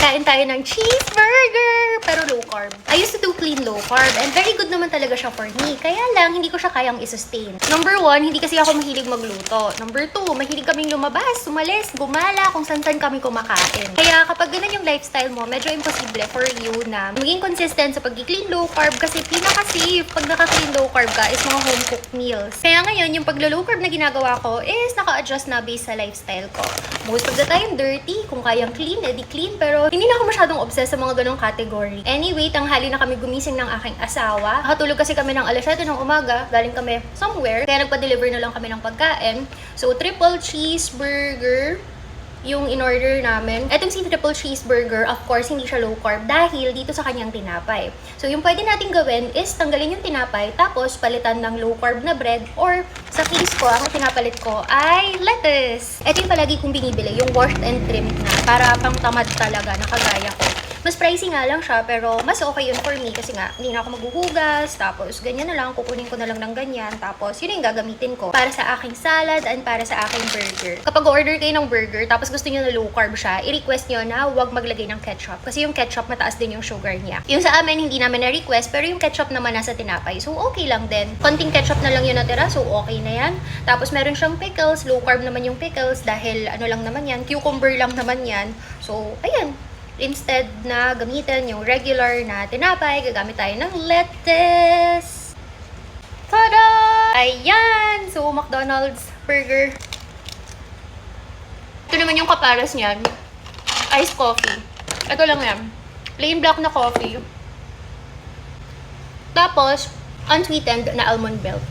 Kain tayo ng cheeseburger! Pero low carb. I used to do clean low carb and very good naman talaga siya for me. Kaya lang, hindi ko siya kayang i-sustain. Number 1, hindi kasi ako mahilig magluto. Number 2, mahilig kaming lumabas, sumalis, gumala, kung saan-saan kami kumakain. Kaya kapag ganun yung lifestyle mo, medyo imposible for you na maging consistent sa pag-clean low carb kasi pinaka-safe pag naka-clean low carb ka is mga home-cooked meals. Kaya ngayon, yung pag-low carb na ginagawa ko is naka-adjust na based sa lifestyle ko. Most of the time, dirty. Kung kayang clean, edi clean. Pero hindi na ako masyadong obsessed sa mga ganong category. Anyway, tanghali na kami gumising ng aking asawa. Nakatulog kasi kami ng alas 7 ng umaga. Galing kami somewhere. Kaya nagpa-deliver na lang kami ng pagkain. So, triple cheeseburger yung in-order namin. Etong si triple cheeseburger, of course, hindi siya low carb dahil dito sa kanyang tinapay. So, yung pwede natin gawin is tanggalin yung tinapay tapos palitan ng low carb na bread or sa case ko, ang pinapalit ko ay lettuce. Ito yung palagi kong binibili, yung washed and trimmed na para pang tamad talaga na kagaya ko. Mas pricey nga lang siya, pero mas okay yun for me kasi nga, hindi na ako maghuhugas, tapos ganyan na lang, kukunin ko na lang ng ganyan, tapos yun yung gagamitin ko para sa aking salad and para sa aking burger. Kapag order kayo ng burger, tapos gusto nyo na low carb siya, i-request nyo na huwag maglagay ng ketchup kasi yung ketchup mataas din yung sugar niya. Yung sa amin, hindi namin na-request, pero yung ketchup naman nasa tinapay, so okay lang din. Konting ketchup na lang yun natira, so okay na yan. Tapos meron siyang pickles, low carb naman yung pickles dahil ano lang naman yan, cucumber lang naman yan. So, ayan. Instead na gamitin yung regular na tinapay, gagamit tayo ng lettuce. Tada! Ayan! So, McDonald's burger. Ito naman yung kaparas niyan. Iced coffee. Ito lang yan. Plain black na coffee. Tapos, unsweetened na almond milk.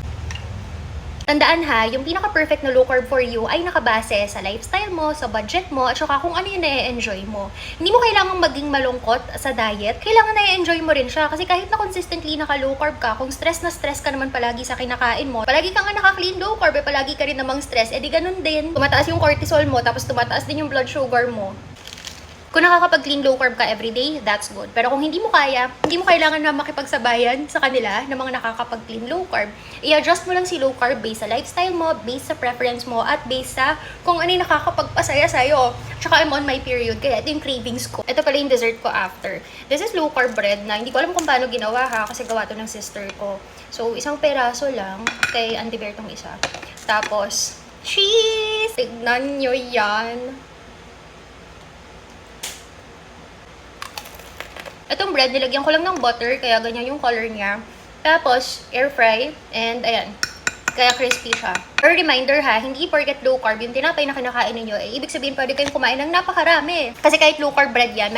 Tandaan ha, yung pinaka-perfect na low carb for you ay nakabase sa lifestyle mo, sa budget mo, at saka kung ano yung na-enjoy mo. Hindi mo kailangang maging malungkot sa diet, kailangan na-enjoy mo rin siya. Kasi kahit na consistently naka-low carb ka, kung stress na stress ka naman palagi sa kinakain mo, palagi ka nga naka-clean low carb, palagi ka rin namang stress, edi ganun din. Tumataas yung cortisol mo, tapos tumataas din yung blood sugar mo. Kung nakakapag-clean low carb ka everyday, that's good. Pero kung hindi mo kaya, hindi mo kailangan na makipagsabayan sa kanila ng mga nakakapag-clean low carb. I-adjust mo lang si low carb based sa lifestyle mo, based sa preference mo, at based sa kung ano yung nakakapagpasaya sa'yo. Tsaka I'm on my period, kaya ito yung cravings ko. Ito pala yung dessert ko after. This is low carb bread na hindi ko alam kung paano ginawa ha, kasi gawa to ng sister ko. So, isang peraso lang, kay Auntie Bear tong isa. Tapos, cheese! Tignan nyo yan. Itong bread, nilagyan ko lang ng butter, kaya ganyan yung color niya. Tapos, air fry, and ayan, kaya crispy siya. For reminder ha, hindi porket low carb yung tinapay na kinakain ninyo, ibig sabihin pwede kayong kumain ng napakarami. Kasi kahit low carb bread yan,